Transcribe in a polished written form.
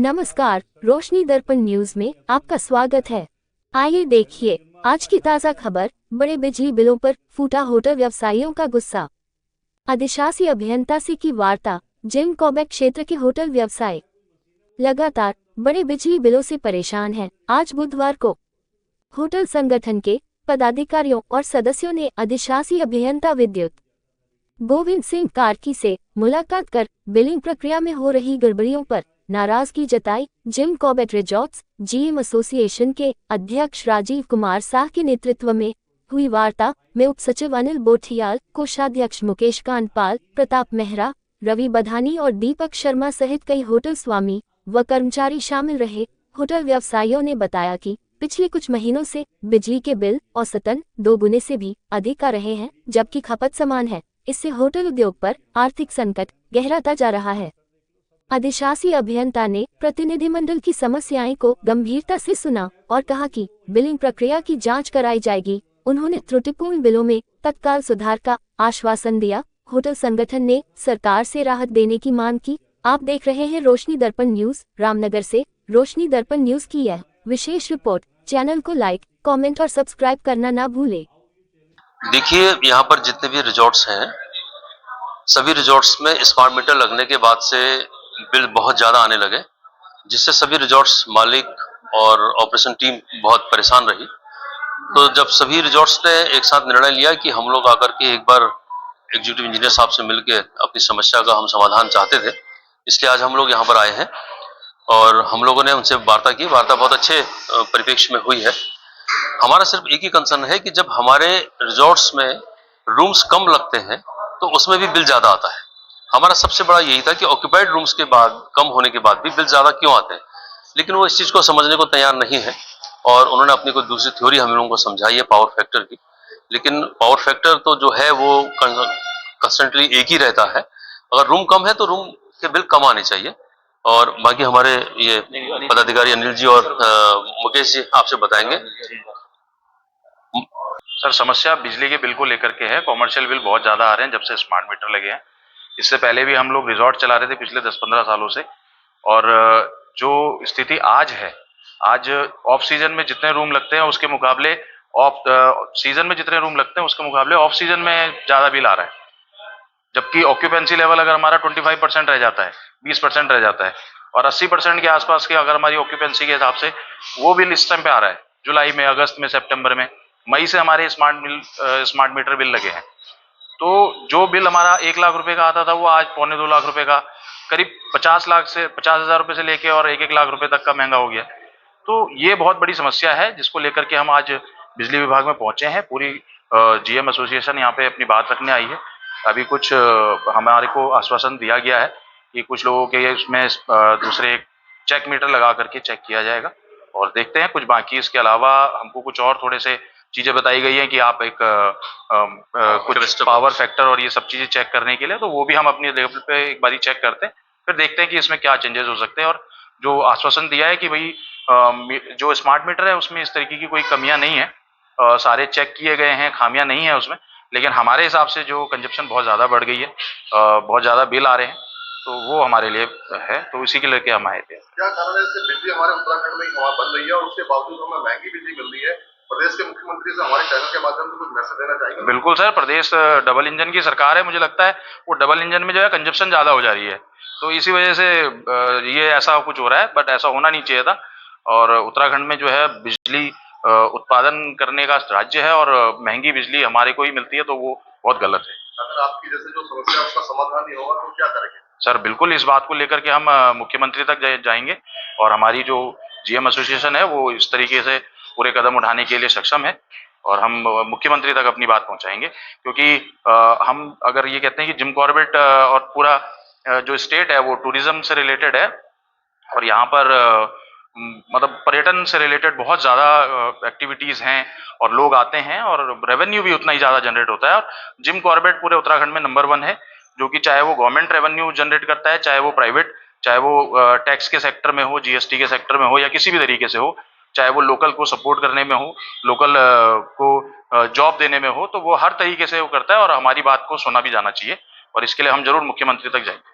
नमस्कार, रोशनी दर्पण न्यूज में आपका स्वागत है। आइए देखिए आज की ताज़ा खबर। बड़े बिजली बिलों पर फूटा होटल व्यवसायियों का गुस्सा। अधिशासी अभियंता से की वार्ता। जिम कॉर्बेट क्षेत्र के होटल व्यवसाय लगातार बड़े बिजली बिलों से परेशान हैं। आज बुधवार को होटल संगठन के पदाधिकारियों और सदस्यों ने अधिशासी अभियंता विद्युत गोविंद सिंह कार्की से मुलाकात कर बिलिंग प्रक्रिया में हो रही गड़बड़ियों पर नाराजगी जताई। Jim Corbett resorts GM association के अध्यक्ष राजीव कुमार साह के नेतृत्व में हुई वार्ता में उप सचिव अनिल बोठियाल, कोषाध्यक्ष मुकेश कांडपाल, प्रताप मेहरा, रवि बधानी और दीपक शर्मा सहित कई होटल स्वामी व कर्मचारी शामिल रहे। होटल व्यवसायियों ने बताया कि पिछले कुछ महीनों से बिजली के बिल औसतन 2 गुने से भी अधिक आ रहे हैं, जबकि खपत समान है। इससे होटल उद्योग पर आर्थिक संकट गहराता जा रहा है। अधिशासी अभियंता ने प्रतिनिधिमंडल की समस्याएं को गंभीरता से सुना और कहा कि बिलिंग प्रक्रिया की जांच कराई जाएगी। उन्होंने त्रुटिपूर्ण बिलों में तत्काल सुधार का आश्वासन दिया। होटल संगठन ने सरकार से राहत देने की मांग की। आप देख रहे हैं रोशनी दर्पण न्यूज। रामनगर से रोशनी दर्पण न्यूज की यह विशेष रिपोर्ट। चैनल को लाइक, कमेंट और सब्सक्राइब करना ना भूले। देखिए, यहाँ पर जितने भी रिजॉर्ट्स हैं, सभी रिजॉर्ट्स में स्मार्ट मीटर लगने के बाद से बिल बहुत ज़्यादा आने लगे, जिससे सभी रिजॉर्ट्स मालिक और ऑपरेशन टीम बहुत परेशान रही। तो जब सभी रिजॉर्ट्स ने एक साथ निर्णय लिया कि हम लोग आकर के एक बार एग्जीक्यूटिव इंजीनियर साहब से मिलकर अपनी समस्या का हम समाधान चाहते थे, इसलिए आज हम लोग यहाँ पर आए हैं और हम लोगों ने उनसे वार्ता की। वार्ता बहुत अच्छे परिप्रेक्ष्य में हुई है। हमारा सिर्फ एक ही कंसर्न है कि जब हमारे रिजॉर्ट्स में रूम्स कम लगते हैं तो उसमें भी बिल ज़्यादा आता है। हमारा सबसे बड़ा यही था कि ऑक्यूपाइड रूम्स के बाद कम होने के बाद भी बिल ज़्यादा क्यों आते हैं, लेकिन वो इस चीज़ को समझने को तैयार नहीं है और उन्होंने अपनी कोई दूसरी थ्योरी हम लोगों को समझाई है पावर फैक्टर की। लेकिन पावर फैक्टर तो जो है वो कंस्टेंटली एक ही रहता है। अगर रूम कम है तो रूम के बिल कम आने चाहिए। और बाकी हमारे ये पदाधिकारी अनिल जी और मुकेश जी आपसे बताएंगे। सर, समस्या बिजली के बिल को लेकर के है। कॉमर्शियल बिल बहुत ज़्यादा आ रहे हैं जब से स्मार्ट मीटर लगे हैं। इससे पहले भी हम लोग रिजॉर्ट चला रहे थे पिछले 10-15 सालों से। और जो स्थिति आज है, आज ऑफ सीजन में जितने रूम लगते हैं उसके मुकाबले ऑफ सीजन में जितने रूम लगते हैं उसके मुकाबले ऑफ सीजन में ज़्यादा बिल आ रहा है। जबकि ऑक्यूपेंसी लेवल अगर हमारा 25% रह जाता है, 20% रह जाता है और 80% के आसपास की अगर हमारी ऑक्यूपेंसी के हिसाब से वो बिल इस टाइम पे आ रहा है। जुलाई में, अगस्त में, सितंबर में, मई से हमारे स्मार्ट मीटर बिल लगे हैं। तो जो बिल हमारा 1 लाख रुपए का आता था वो आज 2.25 लाख रुपए का, करीब 50,000 रुपए से लेके और 1-1 लाख रुपए तक का महंगा हो गया। तो ये बहुत बड़ी समस्या है जिसको लेकर के हम आज बिजली विभाग में पहुंचे हैं। पूरी जीएम एसोसिएशन यहाँ पे अपनी बात रखने आई है। अभी कुछ हमारे को आश्वासन दिया गया है कि कुछ लोगों के इसमें दूसरे चेक मीटर लगा करके चेक किया जाएगा और देखते हैं कुछ बाकी। इसके अलावा हमको कुछ और थोड़े से चीजें बताई गई हैं कि आप एक कुछ पावर फैक्टर और ये सब चीजें चेक करने के लिए, तो वो भी हम अपनी लेवल पे एक बारी चेक करते हैं, फिर देखते हैं कि इसमें क्या चेंजेस हो सकते हैं। और जो आश्वासन दिया है कि भाई जो स्मार्ट मीटर है उसमें इस तरीके की कोई कमियां नहीं है, सारे चेक किए गए हैं, खामियां नहीं है उसमें। लेकिन हमारे हिसाब से जो कंजप्शन बहुत ज़्यादा बढ़ गई है, बहुत ज़्यादा बिल आ रहे हैं, तो वो हमारे लिए है, तो इसी के लेके हम आए थे। क्या कारण है इससे बिजली हमारे उत्तराखंड में हवा बन रही है और उसके बावजूद हमें महंगी बिजली मिल रही है? प्रदेश के मुख्यमंत्री से हमारे चैनल के माध्यम से कुछ मैसेज देना चाहेंगे? बिल्कुल सर, प्रदेश डबल इंजन की सरकार है। मुझे लगता है वो डबल इंजन में जो है कंजप्शन ज़्यादा हो जा रही है, तो इसी वजह से ये ऐसा कुछ हो रहा है, बट ऐसा होना नहीं चाहिए था। और उत्तराखंड में जो है बिजली उत्पादन करने का राज्य है और महंगी बिजली हमारे को ही मिलती है, तो वो बहुत गलत है। अगर आपकी जैसे जो समस्या है उसका समाधान नहीं होगा तो क्या करेंगे? सर बिल्कुल, इस बात को लेकर के हम मुख्यमंत्री तक जाएंगे और हमारी जो जीएम एसोसिएशन है वो इस तरीके से पूरे कदम उठाने के लिए सक्षम है और हम मुख्यमंत्री तक अपनी बात पहुंचाएंगे। क्योंकि हम अगर ये कहते हैं कि जिम कॉर्बेट और पूरा जो स्टेट है वो टूरिज्म से रिलेटेड है और यहाँ पर मतलब पर्यटन से रिलेटेड बहुत ज़्यादा एक्टिविटीज़ हैं और लोग आते हैं और रेवेन्यू भी उतना ही ज़्यादा जनरेट होता है। और जिम कॉर्बेट पूरे उत्तराखंड में नंबर 1 है, जो कि चाहे वो गवर्नमेंट रेवेन्यू जनरेट करता है, चाहे वो प्राइवेट, चाहे वो टैक्स के सेक्टर में हो, जीएसटी के सेक्टर में हो या किसी भी तरीके से हो, चाहे वो लोकल को सपोर्ट करने में हो, लोकल को जॉब देने में हो, तो वो हर तरीके से वो करता है और हमारी बात को सुना भी जाना चाहिए और इसके लिए हम जरूर मुख्यमंत्री तक जाएंगे।